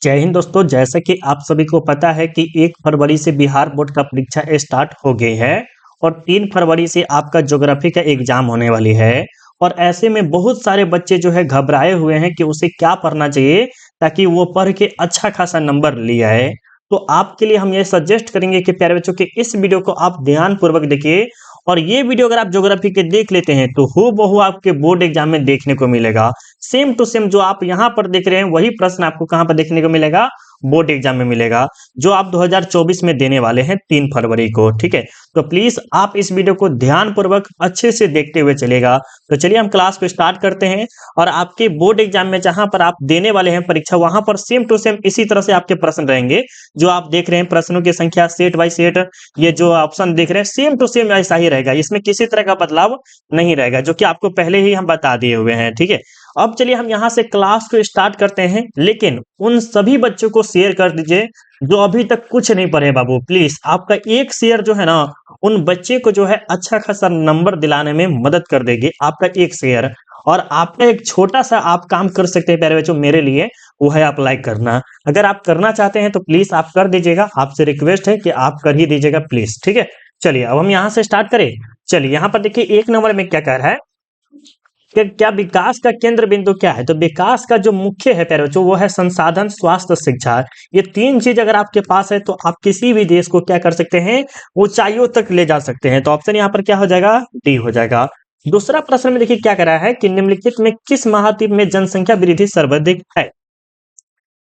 जय हिंद दोस्तों। जैसा कि आप सभी को पता है कि 1 फरवरी से बिहार बोर्ड का परीक्षा स्टार्ट हो गई है और 3 फरवरी से आपका ज्योग्राफी का एग्जाम होने वाली है। और ऐसे में बहुत सारे बच्चे जो है घबराए हुए हैं कि उसे क्या पढ़ना चाहिए ताकि वो पढ़ के अच्छा खासा नंबर ले आए। तो आपके लिए हम ये सजेस्ट करेंगे कि प्यारे बच्चों के इस वीडियो को आप ध्यानपूर्वक देखिए। और ये वीडियो अगर आप ज्योग्राफी के देख लेते हैं तो हूबहू आपके बोर्ड एग्जाम में देखने को मिलेगा। सेम टू सेम जो आप यहाँ पर देख रहे हैं वही प्रश्न आपको कहाँ पर देखने को मिलेगा, बोर्ड एग्जाम में मिलेगा, जो आप 2024 में देने वाले हैं 3 फरवरी को। ठीक है, तो प्लीज आप इस वीडियो को ध्यानपूर्वक अच्छे से देखते हुए चलेगा। तो चलिए हम क्लास को स्टार्ट करते हैं। और आपके बोर्ड एग्जाम में जहां पर आप देने वाले हैं परीक्षा, वहां पर सेम टू सेम इसी तरह से आपके प्रश्न रहेंगे। जो आप देख रहे हैं प्रश्नों की संख्या सेट बाय सेट, ये जो ऑप्शन देख रहे हैं सेम टू सेम ऐसा ही रहेगा, इसमें किसी तरह का बदलाव नहीं रहेगा, जो कि आपको पहले ही हम बता दिए हुए हैं। ठीक है, अब चलिए हम यहाँ से क्लास को स्टार्ट करते हैं। लेकिन उन सभी बच्चों को शेयर कर दीजिए जो अभी तक कुछ नहीं पढ़े। बाबू प्लीज आपका एक शेयर जो है ना, उन बच्चे को जो है अच्छा खासा नंबर दिलाने में मदद कर देगी। आपका एक शेयर और आपका एक छोटा सा आप काम कर सकते हैं प्यारे बच्चों मेरे लिए, वो है आप लाइक करना। अगर आप करना चाहते हैं तो प्लीज आप कर दीजिएगा, आपसे रिक्वेस्ट है कि आप कर ही दीजिएगा प्लीज। ठीक है, चलिए अब हम यहाँ से स्टार्ट करें। चलिए यहाँ पर देखिए 1 नंबर में क्या कह रहा है कि क्या विकास का केंद्र बिंदु क्या है। तो विकास का जो मुख्य है प्यारे बच्चों वो है संसाधन, स्वास्थ्य, शिक्षा। ये 3 चीज अगर आपके पास है तो आप किसी भी देश को क्या कर सकते हैं, ऊंचाइयों तक ले जा सकते हैं। तो ऑप्शन यहाँ पर क्या हो जाएगा, डी हो जाएगा। दूसरा प्रश्न में देखिए क्या कह रहा है कि निम्नलिखित में किस महाद्वीप में जनसंख्या वृद्धि सर्वाधिक है।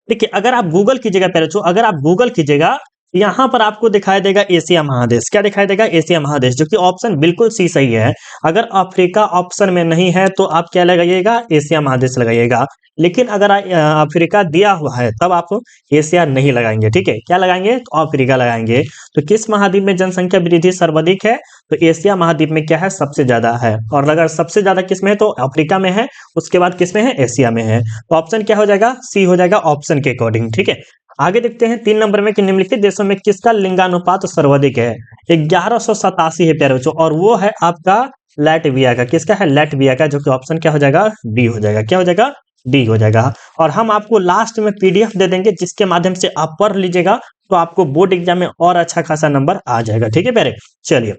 देखिए अगर आप गूगल कीजिएगा प्यारे बच्चों, अगर आप गूगल कीजिएगा यहाँ पर आपको दिखाई देगा एशिया महादेश। क्या दिखाई देगा, एशिया महादेश, जो कि ऑप्शन बिल्कुल सी सही है। अगर अफ्रीका ऑप्शन में नहीं है तो आप क्या लगाइएगा, एशिया महादेश लगाइएगा। लेकिन अगर अफ्रीका दिया हुआ है तब आप एशिया नहीं लगाएंगे। ठीक है, क्या लगाएंगे, तो अफ्रीका लगाएंगे। तो किस महाद्वीप में जनसंख्या वृद्धि सर्वाधिक है, तो एशिया महाद्वीप में क्या है, सबसे ज्यादा है। और अगर सबसे ज्यादा किस में है तो अफ्रीका में है, उसके बाद किस में है, एशिया में है। तो ऑप्शन क्या हो जाएगा, सी हो जाएगा ऑप्शन के अकॉर्डिंग। ठीक है, आगे देखते हैं 3 नंबर में कि निम्नलिखित देशों में किसका लिंगानुपात सर्वाधिक है। 1187 है प्यारे बच्चों, और वो है आपका लैटविया का। किसका है, लैटविया का, जो कि ऑप्शन क्या हो जाएगा, डी हो जाएगा। क्या हो जाएगा, डी हो जाएगा। और हम आपको लास्ट में पीडीएफ दे देंगे जिसके माध्यम से आप पढ़ लीजिएगा, तो आपको बोर्ड एग्जाम में और अच्छा खासा नंबर आ जाएगा। ठीक है प्यारे, चलिए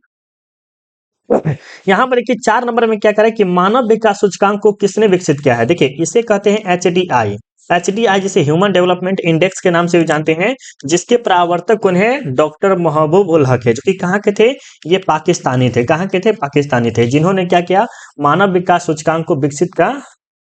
यहाँ पर देखिए 4 नंबर में क्या करें कि मानव विकास सूचकांक को किसने विकसित किया है। देखिए इसे कहते हैं एचडीआई। एचडीआई जिसे ह्यूमन डेवलपमेंट इंडेक्स के नाम से भी जानते हैं, जिसके प्रवर्तक कौन है, डॉक्टर महबूब उल हक है, जो कि कहाँ के थे, ये पाकिस्तानी थे। कहाँ के थे, पाकिस्तानी थे, जिन्होंने क्या किया, मानव विकास सूचकांक को विकसित का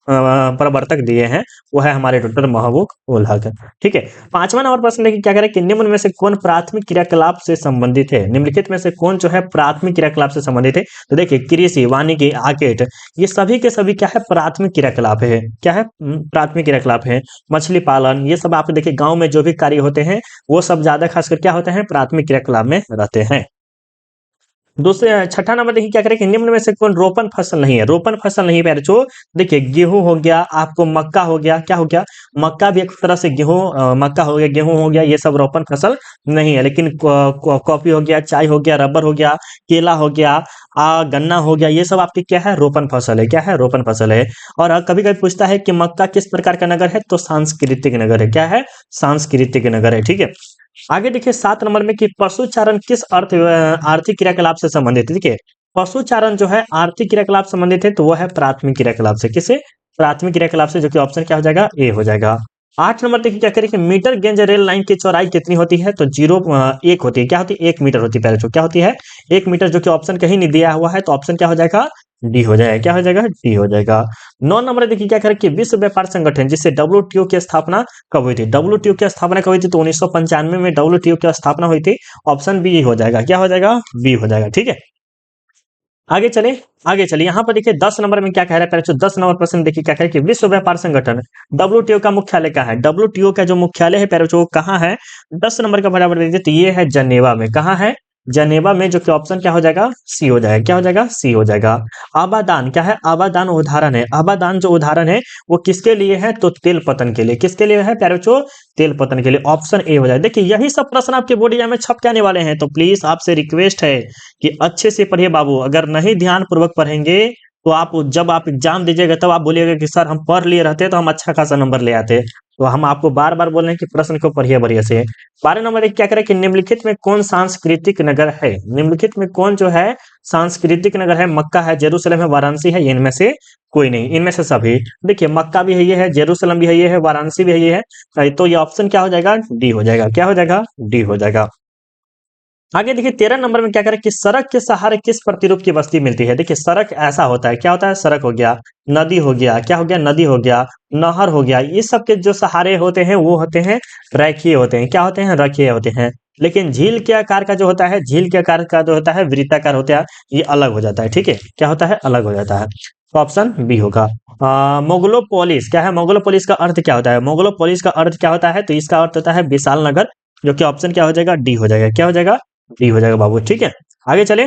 प्रवर्तक दिए हैं, वो है हमारे डॉक्टर महबूब उल हक। ठीक है, 5वां नंबर प्रश्न देखिए क्या करें कि निम्न में से कौन प्राथमिक क्रियाकलाप से संबंधित है। निम्नलिखित में से कौन जो है प्राथमिक क्रियाकलाप से संबंधित है। तो देखिए कृषि, वानिकी, आर्किट, ये सभी के सभी क्या है, प्राथमिक क्रियाकलाप है। क्या है, प्राथमिक क्रियाकलाप है। मछली पालन, ये सब आप देखिए गाँव में जो भी कार्य होते हैं वो सब ज्यादा खासकर क्या होते हैं, प्राथमिक क्रियाकलाप में रहते हैं। दूसरे 6ठा नंबर देखिए क्या करें कि निम्न में से कौन रोपण फसल नहीं है। रोपण फसल नहीं है बच्चों, देखिए गेहूं हो गया, आपको मक्का हो गया, क्या हो गया, मक्का भी एक तरह से गेहूं, मक्का हो गया, गेहूं हो गया, ये सब रोपण फसल नहीं है। लेकिन कॉफी हो गया, चाय हो गया, रबर हो गया, केला हो गया, गन्ना हो गया, ये सब आपकी क्या है, रोपण फसल है। क्या है, रोपण फसल है। और कभी कभी पूछता है कि मक्का किस प्रकार का नगर है, तो सांस्कृतिक नगर है। क्या है, सांस्कृतिक नगर है। ठीक है, आगे देखिए 7 नंबर में कि पशुचारण किस आर्थिक क्रियाकलाप से संबंधित है। देखिए पशुचारण जो है आर्थिक क्रियाकलाप संबंधित है, तो वह है प्राथमिक क्रियाकलाप से। किसे, प्राथमिक क्रियाकलाप से, जो कि ऑप्शन क्या हो जाएगा, ए हो जाएगा। 8 नंबर देखिए क्या करें कि मीटर गेज रेल लाइन की चौड़ाई कितनी होती है, तो 1 होती है। क्या होती है, 1 मीटर होती है पहले, क्या होती है, 1 मीटर, जो कि ऑप्शन कहीं नहीं दिया हुआ है, तो ऑप्शन क्या हो जाएगा, डी हो जाएगा। क्या हो जाएगा, डी हो जाएगा। 9 नंबर देखिए क्या करें कि विश्व व्यापार संगठन जिससे डब्ल्यूटीओ की स्थापना कब हुई थी। डब्ल्यूटीओ की स्थापना कब हुई थी, तो 1995 में डब्ल्यूटीओ की स्थापना हुई थी। ऑप्शन बी हो जाएगा। क्या हो जाएगा, बी हो जाएगा। ठीक है, आगे चले, आगे चलिए यहाँ पर देखिए 10 नंबर में क्या कह रहा है पहले, 10 नंबर प्रश्न देखिए क्या कह रहा है कि विश्व व्यापार संगठन डब्ल्यूटीओ का मुख्यालय कहाँ है। डब्ल्यूटीओ का जो मुख्यालय है पहले वो कहाँ है, 10 नंबर का बराबर देखिए, तो ये है जनेवा में। कहाँ है, जनेवा में, जो कि ऑप्शन क्या हो जाएगा, सी हो जाएगा। क्या हो जाएगा, सी हो जाएगा। आबादान क्या है, आबादान उदाहरण है। आबादान जो उदाहरण है वो किसके लिए है, तो तेल पतन के लिए। किसके लिए है प्यारे बच्चों, तेल पतन के लिए। ऑप्शन ए हो जाएगा। देखिए यही सब प्रश्न आपके बोर्ड एग्जाम में छप के आने वाले हैं, तो प्लीज आपसे रिक्वेस्ट है कि अच्छे से पढ़िए बाबू। अगर नहीं ध्यान पूर्वक पढ़ेंगे तो आप जब आप एग्जाम दीजिएगा तब आप बोलिएगा कि सर हम पढ़ लिए रहते तो हम अच्छा खासा नंबर ले आते। तो हम आपको बार बार बोल रहे हैं कि प्रश्न को पढ़िए बढ़िया से। 12 नंबर एक क्या करें कि निम्नलिखित में कौन सांस्कृतिक नगर है? निम्नलिखित में कौन जो है सांस्कृतिक नगर है? मक्का है, जेरूसलम है, वाराणसी है, इनमें से कोई नहीं, इनमें से सभी। देखिए मक्का भी है, ये है, जेरूसलम भी है, ये है, वाराणसी भी है, ये है। तो ये ऑप्शन क्या हो जाएगा? डी हो जाएगा। क्या हो जाएगा? डी हो जाएगा। आगे देखिए 13 नंबर में क्या करें कि सड़क के सहारे किस प्रतिरूप की बस्ती मिलती है? देखिए सड़क ऐसा होता है, क्या होता है? सड़क हो गया, नदी हो गया, क्या हो गया? नदी हो गया, नहर हो गया, ये सब के जो सहारे होते हैं वो होते हैं रेखीय होते हैं। क्या होते हैं? रेखीय होते हैं। लेकिन झील के आकार का जो होता है, झील के आकार का जो होता है वृत्ताकार होता है, ये अलग हो जाता है। ठीक है, क्या होता है? अलग हो जाता है। तो ऑप्शन बी होगा। मोगलोपोलिस क्या है? मोगलोपोलिस का अर्थ क्या होता है? मोगलोपोलिस का अर्थ क्या होता है? तो इसका अर्थ होता है विशाल नगर, जो कि ऑप्शन क्या हो जाएगा? डी हो जाएगा। क्या हो जाएगा? डी हो जाएगा बाबू। ठीक है, आगे चले,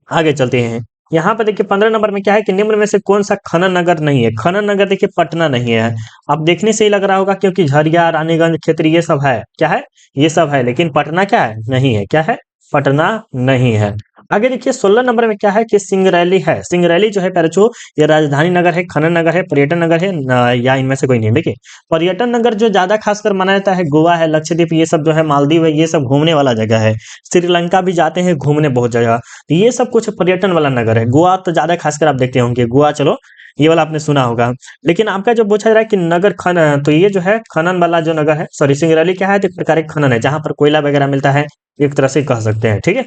आगे चलते हैं। यहाँ पे देखिए 15 नंबर में क्या है कि निम्न में से कौन सा खनन नगर नहीं है? खनन नगर देखिए पटना नहीं है। अब देखने से ही लग रहा होगा क्योंकि झरिया, रानीगंज क्षेत्र ये सब है। क्या है? ये सब है, लेकिन पटना क्या है? नहीं है। क्या है? पटना नहीं है। आगे देखिए 16 नंबर में क्या है कि सिंगरैली है। सिंगरैली जो है पैरचो, ये राजधानी नगर है, खनन नगर है, पर्यटन नगर है, या इनमें से कोई नहीं। देखिए पर्यटन नगर जो ज्यादा खासकर माना जाता है गोवा है, लक्षद्वीप ये सब जो है, मालदीव है, ये सब घूमने वाला जगह है। श्रीलंका भी जाते हैं घूमने बहुत जगह। तो ये सब कुछ पर्यटन वाला नगर है। गोवा तो ज्यादा खासकर आप देखते होंगे, गोवा चलो ये वाला आपने सुना होगा। लेकिन आपका जो पूछा जा रहा है कि नगर खनन, तो ये जो है खनन वाला जो नगर है, सॉरी सिंगरैली क्या है? तो एक प्रकार एक खनन है जहां पर कोयला वगैरह मिलता है, एक तरह से कह सकते हैं। ठीक है,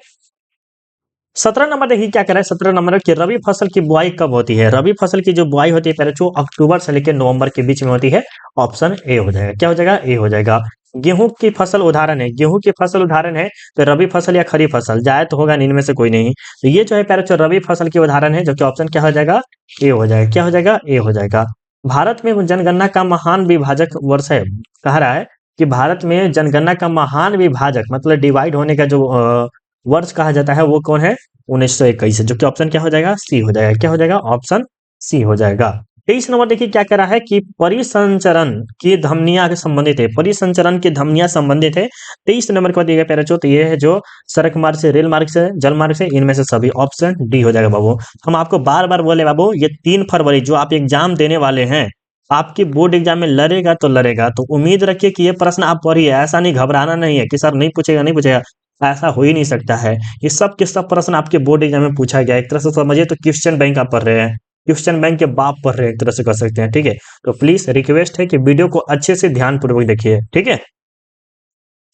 17 नंबर देखिए क्या कह रहा है। 17 नंबर की रबी फसल की बुआई कब होती है? रबी फसल की जो बुआई होती है पैरचो अक्टूबर से लेकर नवंबर के बीच में होती है। ऑप्शन ए हो जाएगा। क्या हो जाएगा? ए हो जाएगा। गेहूं की फसल उदाहरण है, गेहूं की फसल उदाहरण है, तो रबी फसल या खरीफ फसल जाए तो होगा नहीं, इनमें से कोई नहीं। तो ये जो है पैरचो रबी फसल की उदाहरण है, जो कि ऑप्शन क्या हो जाएगा? ए हो जाएगा। क्या हो जाएगा? ए हो जाएगा। भारत में जनगणना का महान विभाजक वर्ष है, कह रहा है कि भारत में जनगणना का महान विभाजक मतलब डिवाइड होने का जो वर्ष कहा जाता है वो कौन है? 1921 है, जो कि ऑप्शन क्या हो जाएगा? सी हो जाएगा। क्या हो जाएगा? ऑप्शन सी हो जाएगा। 23 नंबर देखिए क्या कह रहा है कि परिसंचरण की धमनियां के संबंधित है, परिसंचरण की धमनियां संबंधित है। 23 नंबर को दिया गया तो ये है जो सड़क मार्ग से, रेल मार्ग से, जल मार्ग से, इनमें से सभी। ऑप्शन डी हो जाएगा बाबू। हम आपको बार बार बोले बाबू, ये 3 फरवरी जो आप एग्जाम देने वाले हैं, आपकी बोर्ड एग्जाम में लड़ेगा तो लड़ेगा। तो उम्मीद रखिए कि ये प्रश्न आप पढ़िए, ऐसा नहीं घबराना नहीं है कि सर नहीं पूछेगा, नहीं पूछेगा, ऐसा हो ही नहीं सकता है। ये सब के सब प्रश्न आपके बोर्ड एग्जाम में पूछा गया है। एक तरह से समझिए तो क्वेश्चन बैंक आप पढ़ रहे हैं, क्वेश्चन बैंक के बाप पढ़ रहे हैं, एक तरह से कह सकते हैं। ठीक है, तो प्लीज रिक्वेस्ट है कि वीडियो को अच्छे से ध्यानपूर्वक देखिए। ठीक है,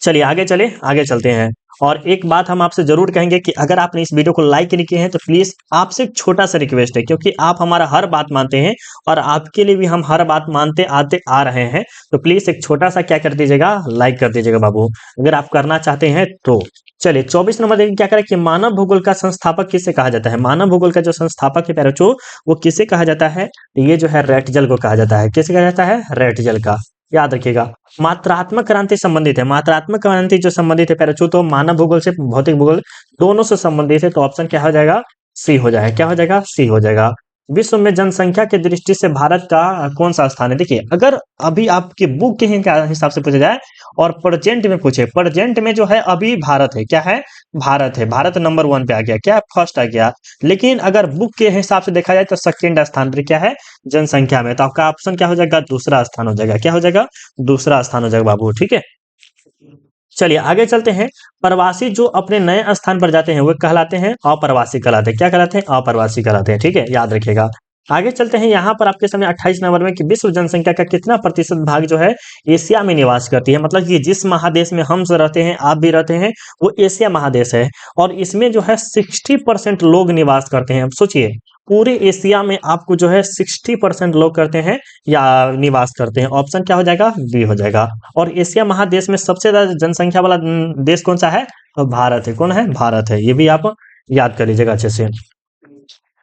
चलिए आगे चले, आगे चलते हैं। और एक बात हम आपसे जरूर कहेंगे कि अगर आपने इस वीडियो को लाइक नहीं किए हैं तो प्लीज आपसे एक छोटा सा रिक्वेस्ट है, क्योंकि आप हमारा हर बात मानते हैं और आपके लिए भी हम हर बात मानते आते आ रहे हैं। तो प्लीज एक छोटा सा क्या कर दीजिएगा? लाइक कर दीजिएगा बाबू, अगर आप करना चाहते हैं तो। चलिए 24 नंबर देखिए क्या करें कि मानव भूगोल का संस्थापक किसे कहा जाता है? मानव भूगोल का जो संस्थापक है पैरोचो, वो किसे कहा जाता है? तो ये जो है रेटजल को कहा जाता है। किसे कहा जाता है? रेटजल का। याद रखिएगा। मात्रात्मक क्रांति संबंधित है, मात्रात्मक क्रांति जो संबंधित है पैराचू तो मानव भूगोल से, भौतिक भूगोल दोनों से संबंधित है। तो ऑप्शन क्या हो जाएगा? सी हो जाएगा। क्या हो जाएगा? सी हो जाएगा। विश्व में जनसंख्या के दृष्टि से भारत का कौन सा स्थान है? देखिए अगर अभी आपके बुक के हिसाब से पूछा जाए और प्रेजेंट में पूछे, प्रेजेंट में जो है अभी भारत है। क्या है? भारत है। भारत नंबर 1 पे आ गया, क्या फर्स्ट आ गया। लेकिन अगर बुक के हिसाब से देखा जाए तो सेकेंड स्थान पर क्या है? जनसंख्या में। तो आपका ऑप्शन क्या हो जाएगा? दूसरा स्थान हो जाएगा। क्या हो जाएगा? दूसरा स्थान हो जाएगा बाबू। ठीक है, चलिए आगे चलते हैं। प्रवासी जो अपने नए स्थान पर जाते हैं वो कहलाते हैं अप्रवासी कहलाते हैं। क्या कहलाते हैं? अप्रवासी कहलाते हैं। ठीक है, याद रखिएगा। आगे चलते हैं, यहाँ पर आपके सामने 28 नंबर में कि विश्व जनसंख्या का कितना प्रतिशत भाग जो है एशिया में निवास करती है? मतलब कि जिस महादेश में हम से रहते हैं, आप भी रहते हैं, वो एशिया महादेश है। और इसमें जो है 60% लोग निवास करते हैं। अब सोचिए पूरे एशिया में आपको जो है 60% लोग करते हैं या निवास करते हैं। ऑप्शन क्या हो जाएगा? बी हो जाएगा। और एशिया महादेश में सबसे ज्यादा जनसंख्या वाला देश कौन सा है? तो भारत है। कौन है? भारत है। ये भी आप याद कर लीजिएगा अच्छे से।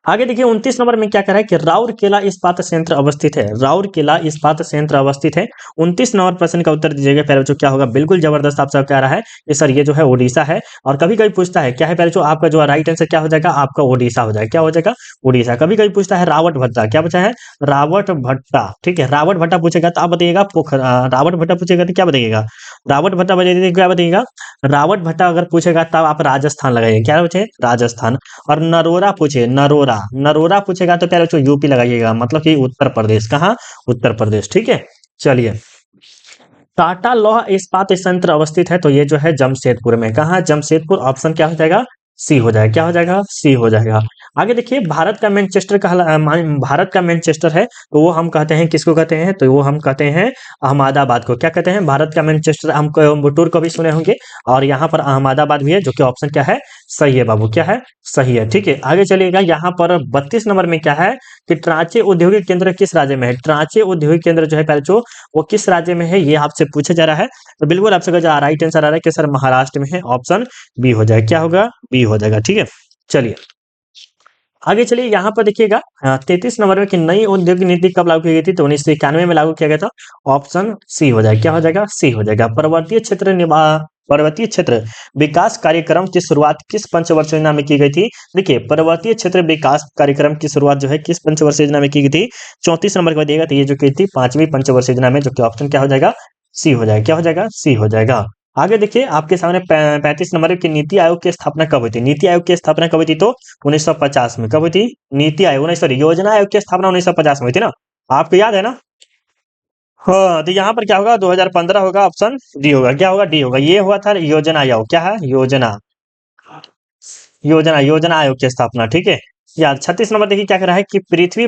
आगे देखिए 29 नंबर में क्या कह रहा है कि राउरकेला इस्पात संयंत्र अवस्थित है। राउरकेला इस्पात संयंत्र अवस्थित है। 29 नंबर प्रश्न का उत्तर दीजिएगा प्यारे बच्चों। क्या होगा? बिल्कुल जबरदस्त आपसे कह रहा है ये सर, ये जो है ओडिशा है। और कभी कभी पूछता है क्या है प्यारे बच्चों, आपका जो राइट आंसर क्या हो जाएगा? आपका ओडिशा हो जाएगा। क्या हो जाएगा? ओडिशा। कभी कभी पूछता है रावट भट्टा, क्या पूछा है? रावट भट्टा। ठीक है, रावट भट्टा पूछेगा तो आप बताइएगा पोखरा, रावट भट्टा पूछेगा तो क्या बताइएगा? रावट भट्टा बताइए, क्या बताइएगा? रावट भट्टा अगर पूछेगा तब आप राजस्थान लगाइए। क्या पूछे? राजस्थान। और नरोरा पूछे, नरोरा, नरोरा पूछेगा तो प्यारे बच्चों यूपी लगाइएगा, मतलब कि उत्तर प्रदेश। कहाँ? उत्तर प्रदेश। ठीक है, चलिए टाटा लौह इस्पात संयंत्र अवस्थित है तो ये जो है जमशेदपुर में। कहाँ? जमशेदपुर। ऑप्शन क्या हो जाएगा? सी हो जाएगा। क्या हो जाएगा? सी हो जाएगा। आगे देखिए, भारत का मैनचेस्टर भारत का मैनचेस्टर है तो वो हम कहते हैं, किसको कहते हैं? तो वो हम कहते हैं अहमदाबाद को। क्या कहते हैं? भारत का मैनचेस्टर। हम कोयम्बटूर को भी सुने होंगे और यहाँ पर अहमदाबाद भी है, जो कि ऑप्शन क्या है? सही है बाबू। क्या है? सही है। ठीक है, आगे चलिएगा। यहाँ पर 32 नंबर में क्या है कि ट्रांचे औद्योगिक केंद्र किस राज्य में है? ट्रांचे औद्योगिक केंद्र जो है पहले जो वो किस राज्य में है, ये आपसे पूछा जा रहा है। तो बिल्कुल आपसे राइट आंसर आ रहा है कि सर महाराष्ट्र में है। ऑप्शन बी हो जाएगा। क्या होगा? बी हो जाएगा। ठीक है, चलिए आगे चलिए। यहाँ पर देखिएगा 33 नंबर में कि नई औद्योगिक नीति कब लागू की गई थी? तो 1991 में लागू किया गया था। ऑप्शन सी हो जाएगा। क्या हो जाएगा? सी हो जाएगा। पर्वतीय क्षेत्र विकास कार्यक्रम की शुरुआत किस पंचवर्ष योजना में की गई थी? देखिए, पर्वतीय क्षेत्र विकास कार्यक्रम की शुरुआत जो है किस पंचवर्ष योजना में की गई थी? 34 नंबर को दिएगा तो ये जो की थी 5वीं पंचवर्ष योजना में, जो कि ऑप्शन क्या हो जाएगा? सी हो जाएगा। क्या हो जाएगा? सी हो जाएगा। आगे देखिए, आपके सामने 35 नंबर की नीति आयोग की स्थापना कब हुई थी? नीति आयोग की स्थापना कब हुई थी? तो 1950 में। कब हुई थी? नीति आयोग नहीं, सॉरी, योजना आयोग की स्थापना 1950 में हुई थी ना। आपको याद है ना? हाँ, तो यहाँ पर क्या होगा? 2015 होगा। ऑप्शन डी होगा। क्या होगा? डी होगा। ये हुआ था योजना आयोग। क्या है? योजना आयोग की स्थापना। ठीक है यार। 36 नंबर देखिए क्या कह रहा है कि पृथ्वी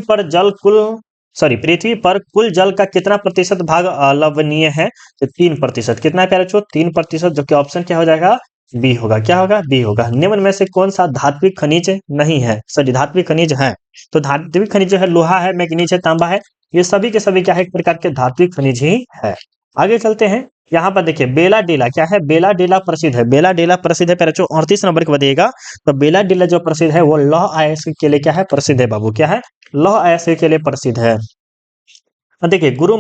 पर कुल जल का कितना प्रतिशत भाग अलवणीय है? तो 3%। कितना है प्यारे बच्चों? 3%, जो कि ऑप्शन क्या हो जाएगा? बी होगा। क्या होगा? बी होगा। निम्न में से कौन सा धात्विक खनिज नहीं है? सॉरी, धात्विक खनिज है। तो धात्विक खनिज जो है लोहा है, मैग्नीज है, तांबा है। ये सभी के सभी क्या है? एक प्रकार के धात्विक खनिज ही है। आगे चलते हैं। यहाँ पर देखिए, बेला डेला क्या है? बेला डेला प्रसिद्ध है। बेला डेला प्रसिद्ध है प्यारे बच्चों। 38 नंबर को बताइएगा। तो बेला डेला जो प्रसिद्ध है वो लौह अयस्क के लिए क्या है? प्रसिद्ध है बाबू। क्या है? लौह अयस्क के लिए प्रसिद्ध है। देखिए, गुरु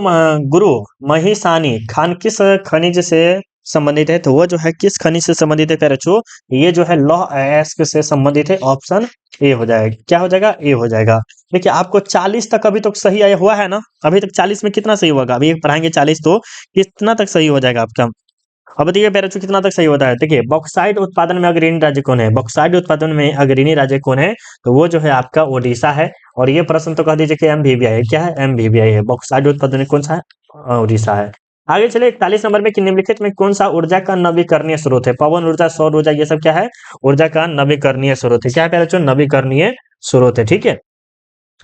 महिसानी खान किस खनिज से संबंधित है? तो वो जो है किस खनिज से संबंधित है प्यारे बच्चों? ये जो है लौह अयस्क से संबंधित है। ऑप्शन ए हो जाएगा। क्या हो जाएगा? ए हो जाएगा। देखिए, आपको 40 तक अभी तक सही आया हुआ है ना? अभी तक 40 में कितना सही होगा? अभी पढ़ाएंगे 40 तो कितना तक सही हो जाएगा आपका? अब देखिए प्यारे बच्चों, कितना तक सही होता है। देखिए, बॉक्साइट उत्पादन में अग्रणी राज्य कौन है? बॉक्साइट उत्पादन में अग्रणी राज्य कौन है? तो वो जो है आपका ओडिशा है। और ये प्रश्न तो कह दीजिए कि एमवीवीआई है। क्या है? एमवीवीआई है। बॉक्साइट उत्पादन में कौन सा है? उड़ीसा है। आगे चले 41 नंबर में कि निम्नलिखित में कौन सा ऊर्जा का नवीकरणीय स्रोत है? पवन ऊर्जा, सौर ऊर्जा, ये सब क्या है? ऊर्जा का नवीकरणीय स्रोत है। क्या है प्यारे बच्चों? नवीकरणीय स्रोत है। ठीक है,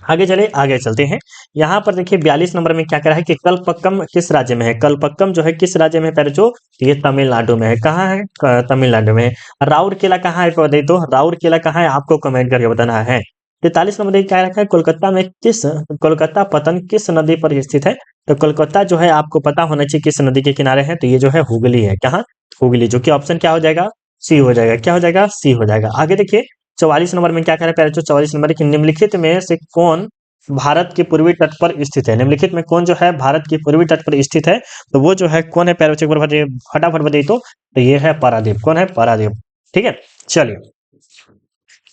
आगे चले, आगे चलते हैं। यहाँ पर देखिए 42 नंबर में क्या कह रहा है कि कलपक्कम किस राज्य में है? कलपक्कम जो है किस राज्य में है प्यारे बच्चों? तो ये तमिलनाडु में है। कहाँ है? तमिलनाडु में। राउरकेला कहाँ है? बताइए तो राउरकेला कहाँ है? आपको कमेंट करके बताना है। 43 नंबर देखिए क्या रखा है? कोलकाता पतन किस नदी पर स्थित है? तो कोलकाता जो है आपको पता होना चाहिए किस नदी के किनारे है। तो ये जो है हुगली है। कहाँ? हुगली, जो कि ऑप्शन क्या हो जाएगा? सी हो जाएगा। क्या हो जाएगा? सी हो जाएगा। आगे देखिए 44 नंबर में क्या कह रहा है प्यारे बच्चों? 44 नंबर की निम्नलिखित में से कौन भारत के पूर्वी तट पर स्थित है? निम्नलिखित में कौन जो है भारत के पूर्वी तट पर स्थित है? तो वो जो है कौन है प्यारे बच्चों? एक बार बताइए, फटाफट बताइए तो ये है पारादीप। कौन है? पारादीप। ठीक है, चलिए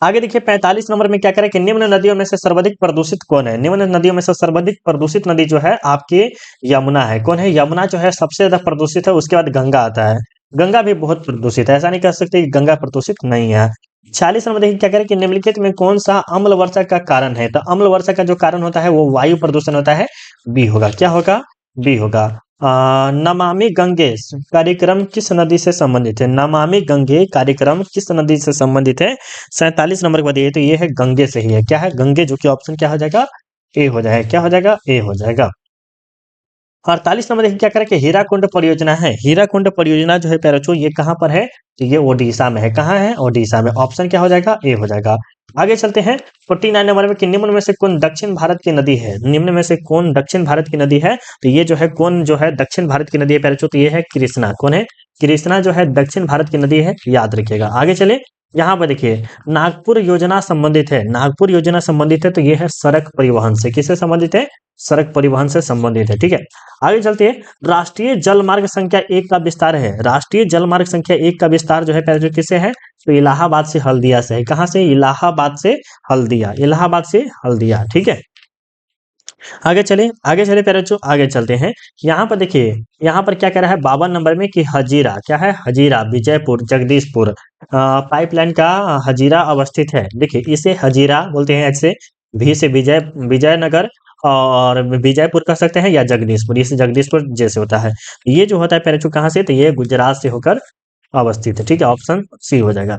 आगे देखिए 45 नंबर में क्या कह रहा है कि निम्न नदियों में से सर्वाधिक प्रदूषित कौन है? निम्न नदियों में से सर्वाधिक प्रदूषित नदी जो है आपकी यमुना है। कौन है? यमुना जो है सबसे ज्यादा प्रदूषित है। उसके बाद गंगा आता है। गंगा भी बहुत प्रदूषित है। ऐसा नहीं कह सकते कि गंगा प्रदूषित नहीं है। 46 नंबर देखिए क्या कह रहे हैं कि निम्नलिखित में कौन सा अम्ल वर्षा का कारण है? तो अम्ल वर्षा का जो कारण होता है वो वायु प्रदूषण होता है। बी होगा। क्या होगा? बी होगा। नमामि गंगे कार्यक्रम किस नदी से संबंधित है? नमामि गंगे कार्यक्रम किस नदी से संबंधित है? 47 नंबर को बताइए तो ये है गंगे से ही है। क्या है? गंगे, जो कि ऑप्शन क्या हो जाएगा? ए हो जाएगा। क्या हो जाएगा? ए हो जाएगा। 48 नंबर देखिए क्या करें कि हीराकुंड परियोजना है। हीराकुंड परियोजना जो है प्यारे बच्चों ये कहाँ पर है? तो ये ओडिशा में है। कहाँ है? ओडिशा में। ऑप्शन क्या हो जाएगा? ए हो जाएगा। आगे चलते हैं 49 नंबर में कि निम्न में से कौन दक्षिण भारत की नदी है? निम्न में से कौन दक्षिण भारत की नदी है? तो ये जो है कौन जो है दक्षिण भारत की नदी है प्यारे बच्चों? तो ये है कृष्णा। कौन है? कृष्णा जो है दक्षिण भारत की नदी है। याद रखिएगा। आगे चले, यहाँ पर देखिए नागपुर योजना संबंधित है। नागपुर योजना संबंधित है तो ये है सड़क परिवहन से। किससे संबंधित है? सड़क परिवहन से संबंधित है। ठीक है, आगे चलते हैं। राष्ट्रीय जलमार्ग संख्या 1 का विस्तार है। राष्ट्रीय जलमार्ग संख्या 1 का विस्तार जो है पहले जो किससे है? तो इलाहाबाद से हल्दिया से है। कहाँ से? इलाहाबाद से हल्दिया। इलाहाबाद से हल्दिया। ठीक है, आगे चले प्यारे बच्चों, आगे चलते हैं। यहाँ पर देखिए, यहाँ पर क्या कह रहा है 52 नंबर में कि हजीरा, क्या है? हजीरा विजयपुर जगदीशपुर पाइपलाइन का हजीरा अवस्थित है। देखिए इसे हजीरा बोलते हैं। ऐसे भी से विजयनगर और विजयपुर कह सकते हैं या जगदीशपुर, इस जगदीशपुर जैसे होता है। ये जो होता है पैराचू कहाँ से, तो ये गुजरात से होकर अवस्थित है, ठीक है, ऑप्शन सी हो जाएगा।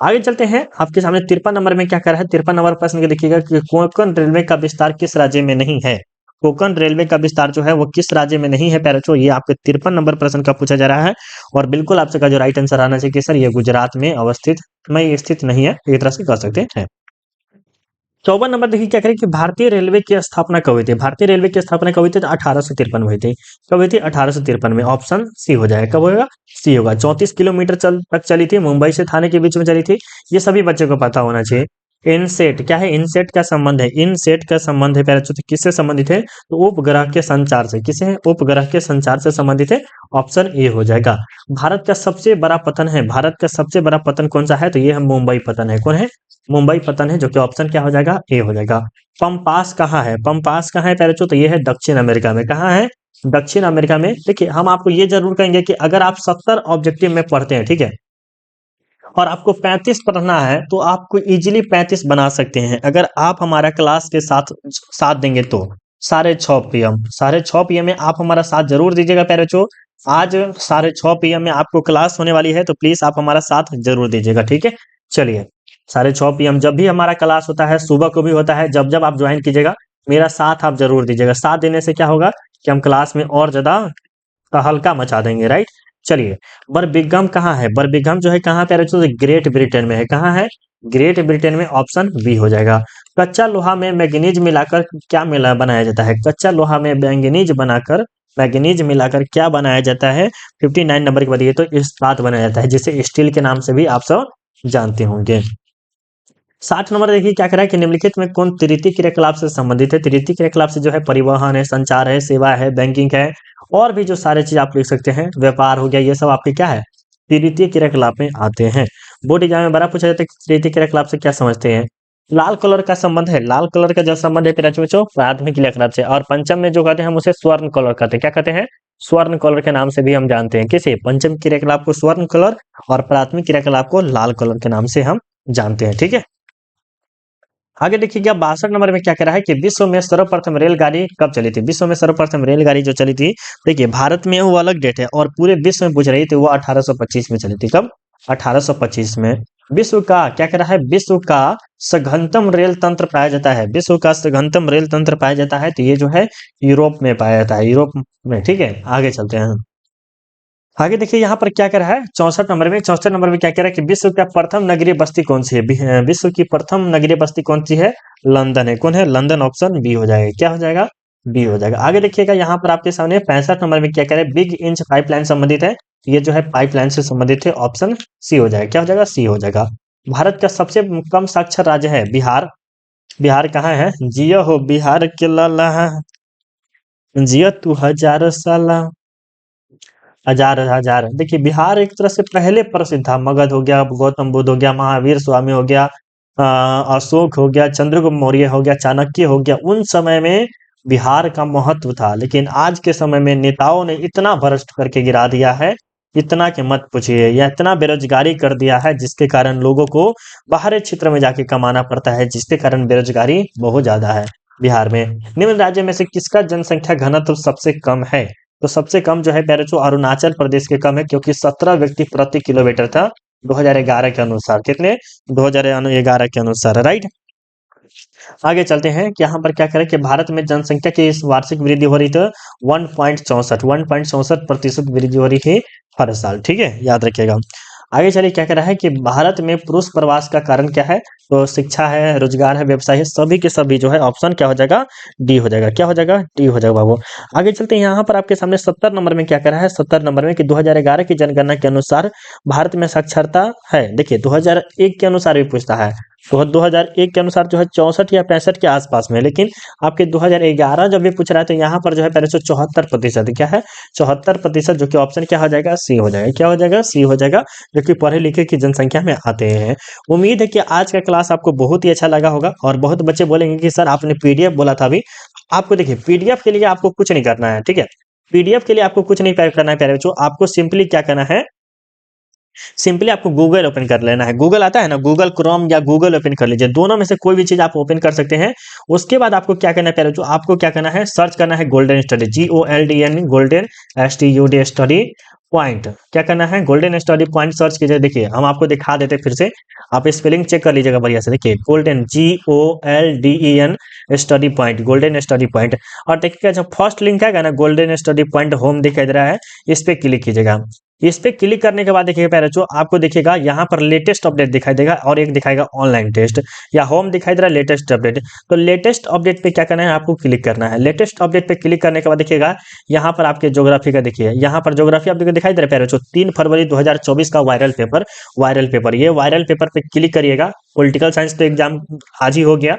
आगे चलते हैं, आपके सामने 53 नंबर में क्या कर रहा है, 53 नंबर प्रश्न के देखिएगा कि कोंकण रेलवे का विस्तार किस राज्य में नहीं है। कोंकण रेलवे का विस्तार जो है वो किस राज्य में नहीं है पैराचू, ये आपके 53 नंबर प्रश्न का पूछा जा रहा है। और बिल्कुल आपसे का जो राइट आंसर आना चाहिए कि सर ये गुजरात में अवस्थित में स्थित नहीं है, एक तरह से कह सकते हैं। 54 नंबर देखिए क्या करें कि भारतीय रेलवे की स्थापना कब हुई थी। भारतीय रेलवे की स्थापना कब हुई थी, तो 1853 में हुई थी। कब हुई थी, 1853 में, ऑप्शन सी हो जाएगा। कब होगा, सी होगा। 34 किलोमीटर तक चली थी, मुंबई से थाने के बीच में चली थी। ये सभी बच्चों को पता होना चाहिए। इनसेट क्या है, इनसेट का संबंध है, इनसेट का संबंध है पैराचूट किससे संबंधित है, तो उपग्रह के संचार से। किसे है, उपग्रह के संचार से संबंधित है, ऑप्शन ए हो जाएगा। भारत का सबसे बड़ा पतन है, भारत का सबसे बड़ा पतन कौन सा है, तो ये है मुंबई पतन है। कौन है, मुंबई पतन है, जो कि ऑप्शन क्या हो जाएगा, ए हो जाएगा। पंपास कहाँ है, पंपास कहाँ है पैराचू, तो ये है दक्षिण अमेरिका में। कहाँ है, दक्षिण अमेरिका में। देखिए हम आपको ये जरूर कहेंगे कि अगर आप 70 ऑब्जेक्टिव में पढ़ते हैं, ठीक है, और आपको 35 पढ़ना है, तो आपको इजीली 35 बना सकते हैं अगर आप हमारा क्लास के साथ साथ देंगे तो। 6:30 PM, 6:30 PM में आप हमारा साथ जरूर दीजिएगा पैराचू। आज 6:30 PM में आपको क्लास होने वाली है, तो प्लीज आप हमारा साथ जरूर दीजिएगा, ठीक है। चलिए, 6:30 PM जब भी हमारा क्लास होता है, सुबह को भी होता है, जब जब आप ज्वाइन कीजिएगा, मेरा साथ आप जरूर दीजिएगा। साथ देने से क्या होगा कि हम क्लास में और ज्यादा हल्का मचा देंगे, राइट। चलिए, बर्मिंघम कहाँ है, बर्मिंघम जो है कहाँ पे, ग्रेट ब्रिटेन में है। कहाँ है, ग्रेट ब्रिटेन में, ऑप्शन बी हो जाएगा। कच्चा लोहा में मैंगनीज मिलाकर क्या मिला बनाया जाता है, कच्चा लोहा में मैंगनीज मिलाकर क्या बनाया जाता है। 59 नंबर के बाद ये तो इस्पात बनाया जाता है, जिसे स्टील के नाम से भी आप सब जानते होंगे। 60 नंबर देखिए क्या कह रहा है कि निम्नलिखित में कौन तृतीय क्रियाकलाप से संबंधित है। तृतीय क्रियाकलाप से जो है परिवहन है, संचार है, सेवा है, बैंकिंग है, और भी जो सारे चीज आप लिख सकते हैं, व्यापार हो गया, ये सब आपके क्या है, तृतीय क्रियाकलाप में आते हैं। बोर्ड एग्जाम में बड़ा पूछा जाता है कि तृतीय क्रियाकलाप से क्या समझते हैं। लाल कलर का संबंध है, लाल कलर का जो संबंध है बच्चों प्राथमिक क्रियाकलाप से। और पंचम में जो कहते हैं हम उसे स्वर्ण कलर कहते हैं। क्या कहते हैं, स्वर्ण कलर के नाम से भी हम जानते हैं। किसे, पंचम क्रियाकलाप को स्वर्ण कलर और प्राथमिक क्रियाकलाप को लाल कलर के नाम से हम जानते हैं, ठीक है। आगे देखिएगा 62 नंबर में क्या कह रहा है कि विश्व में सर्वप्रथम रेलगाड़ी कब चली थी। विश्व में सर्वप्रथम रेलगाड़ी जो चली थी, देखिए भारत में वो अलग डेट है और पूरे विश्व में पूछ रही थी, वो 1825 में चली थी। कब, 1825 में। विश्व का क्या कह रहा है, विश्व का सघनतम रेल तंत्र पाया जाता है, विश्व का सघनतम रेल तंत्र पाया जाता है, तो ये जो है यूरोप में पाया जाता है, यूरोप में, ठीक है। आगे चलते हैं, आगे देखिए यहाँ पर क्या कह रहा है 64 नंबर में क्या कह रहा है कि विश्व का प्रथम नगरीय बस्ती कौन सी है। विश्व की प्रथम नगरीय बस्ती कौन सी है, लंदन है। कौन है, लंदन, ऑप्शन बी हो जाएगा। क्या हो जाएगा, बी हो जाएगा। आगे देखिएगा यहाँ पर आपके सामने 65 नंबर में क्या कह रहा है, बिग इंच पाइपलाइन संबंधित है, ये जो है पाइपलाइन से संबंधित है, ऑप्शन सी हो जाएगा। क्या हो जाएगा, सी हो जाएगा। भारत का सबसे कम साक्षर राज्य है बिहार। बिहार कहाँ है, जियो हो बिहार के लाला, जियो तू हजार साला, हजार हजार। देखिए बिहार एक तरह से पहले प्रसिद्ध था, मगध हो गया, गौतम बुद्ध हो गया, महावीर स्वामी हो गया, अशोक हो गया, चंद्रगुप्त मौर्य हो गया, चाणक्य हो गया, उन समय में बिहार का महत्व था। लेकिन आज के समय में नेताओं ने इतना भ्रष्ट करके गिरा दिया है, इतना कि मत पूछिए, या इतना बेरोजगारी कर दिया है, जिसके कारण लोगों को बाहरी क्षेत्र में जाके कमाना पड़ता है, जिसके कारण बेरोजगारी बहुत ज्यादा है बिहार में। निम्न राज्य में से किसका जनसंख्या घनत्व सबसे कम है, तो सबसे कम जो है पैराचू अरुणाचल प्रदेश के कम है, क्योंकि 17 व्यक्ति प्रति किलोमीटर था 2011 के अनुसार। कितने, 2011 के अनुसार, राइट। आगे चलते हैं कि यहाँ पर क्या करें कि भारत में जनसंख्या की इस वार्षिक वृद्धि हो रही थी 1.64% वृद्धि हो रही थी हर साल, ठीक है, याद रखिएगा। आगे चलिए क्या कह रहा है कि भारत में पुरुष प्रवास का कारण क्या है, तो शिक्षा है, रोजगार है, व्यवसाय है, सभी के सभी जो है ऑप्शन क्या हो जाएगा, डी हो जाएगा। क्या हो जाएगा, डी हो जाएगा बाबू। आगे चलते हैं, यहाँ पर आपके सामने 70 नंबर में क्या कह रहा है, 70 नंबर में कि 2011 की जनगणना के अनुसार भारत में साक्षरता है। देखिए 2001 के अनुसार भी पूछता है, तो 2001 के अनुसार जो है 64 या 65 के आसपास में, लेकिन आपके 2011 जब भी पूछ रहा है, तो यहाँ पर जो है पहले 74%, क्या है 74%, जो कि ऑप्शन क्या हो जाएगा, सी हो जाएगा। क्या हो जाएगा, सी हो जाएगा, जो कि पढ़े लिखे की जनसंख्या में आते हैं। उम्मीद है कि आज का क्लास आपको बहुत ही अच्छा लगा होगा, और बहुत बच्चे बोलेंगे कि सर आपने पीडीएफ बोला था अभी। आपको देखिए पीडीएफ के लिए आपको कुछ नहीं करना है, ठीक है, पीडीएफ के लिए आपको कुछ नहीं करना है प्यारे बच्चों, आपको सिंपली क्या करना है, सिंपली आपको गूगल ओपन कर लेना है। गूगल आता है ना, गूगल क्रोम या गूगल ओपन कर लीजिए, दोनों में से कोई भी चीज़ आप ओपन कर सकते हैं। उसके बाद आपको क्या करना है प्यारे, जो आपको क्या करना है, सर्च करना है golden study, GOLDN, golden STUD study point. क्या करना है, गोल्डन स्टडी पॉइंट सर्च कीजिए। देखिए हम आपको दिखा देते हैं फिर से, आप स्पेलिंग चेक कर लीजिएगा बढ़िया से। देखिए golden GOLDEN study point, golden study point. और देखिएगा जो फर्स्ट लिंक आएगा ना, गोल्डन स्टडी पॉइंट होम दिखाई दे रहा है, इस पे क्लिक कीजिएगा। इस पे क्लिक करने के बाद देखिएगा प्यारे बच्चों, आपको देखिएगा यहाँ पर लेटेस्ट अपडेट दिखाई देगा और एक दिखाएगा ऑनलाइन टेस्ट, या होम दिखाई दे रहा है लेटेस्ट अपडेट। तो लेटेस्ट अपडेट पे क्या करना है, आपको क्लिक करना है। लेटेस्ट अपडेट पे क्लिक करने के बाद देखिएगा यहाँ पर आपके ज्योग्राफी का, देखिए यहाँ पर ज्योग्राफी आपको दिखाई दे रहा है प्यारे बच्चों, 3 फरवरी 2024 का वायरल पेपर, ये वायरल पेपर पे क्लिक करिएगा। पॉलिटिकल साइंस तो एग्जाम आज ही हो गया,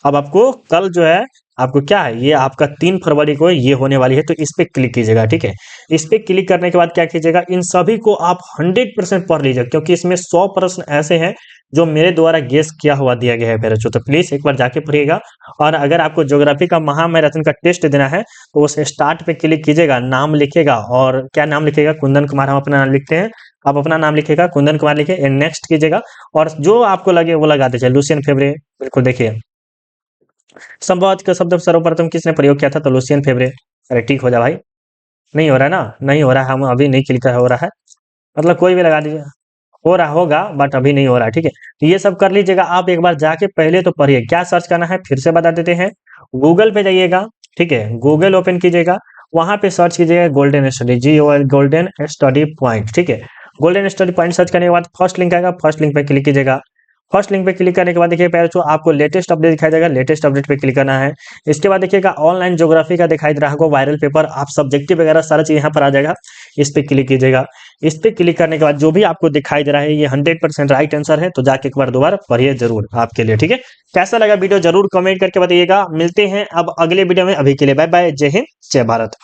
अब आपको कल जो है, आपको क्या है, ये आपका 3 फरवरी को ये होने वाली है, तो इस पे क्लिक कीजिएगा। ठीक है, इस पे क्लिक करने के बाद क्या कीजिएगा, इन सभी को आप 100% पढ़ लीजिए, क्योंकि इसमें 100 प्रश्न ऐसे हैं जो मेरे द्वारा गेस किया हुआ दिया गया है मेरे बच्चों। तो प्लीज एक बार जाके पढ़िएगा। और अगर आपको ज्योग्राफी का महामैराथन का टेस्ट देना है तो उस स्टार्ट पे क्लिक कीजिएगा, नाम लिखिएगा, और क्या नाम लिखिएगा, कुंदन कुमार हम अपना नाम लिखते हैं, आप अपना नाम लिखिएगा, कुंदन कुमार लिखिए, नेक्स्ट कीजिएगा, और जो आपको लगे वो लगा दीजिए, लुसियन फेब्रे। बिल्कुल देखिए, संवाद का शब्द सर्वप्रथम किसने प्रयोग किया था, तो लुसियन फेब्रे। अरे ठीक हो जा भाई, नहीं हो रहा है ना, नहीं हो रहा है, हम अभी नहीं क्लिक हो रहा है, मतलब कोई भी लगा दीजिए, हो रहा होगा बट अभी नहीं हो रहा है। ठीक है, तो ये सब कर लीजिएगा। आप एक बार जाके पहले तो पढ़िए, क्या सर्च करना है फिर से बता देते हैं। गूगल पे जाइएगा, ठीक है, गूगल ओपन कीजिएगा, वहां पे सर्च कीजिएगा golden study, golden study point. ठीक है, गोल्डन स्टडी पॉइंट सर्च करने के बाद फर्स्ट लिंक आएगा, फर्स्ट लिंक पे क्लिक कीजिएगा। फर्स्ट लिंक पे क्लिक करने के बाद देखिए प्यारे बच्चों, आपको लेटेस्ट अपडेट दिखाई देगा, लेटेस्ट अपडेट पे क्लिक करना है। इसके बाद देखिएगा ऑनलाइन ज्योग्राफी का दिखाई दे रहा होगा वायरल पेपर, आप सब्जेक्टिव वगैरह सारा चीज यहाँ पर आ जाएगा, इस पे क्लिक कीजिएगा। इस पे क्लिक करने के बाद जो भी आपको दिखाई दे रहा है ये 100% राइट आंसर है, तो जाके एक बार दोबारा पढ़िए जरूर आपके लिए। ठीक है, कैसा लगा वीडियो जरूर कमेंट करके बताइएगा। मिलते हैं अब अगले वीडियो में, अभी के लिए बाय बाय, जय हिंद जय भारत।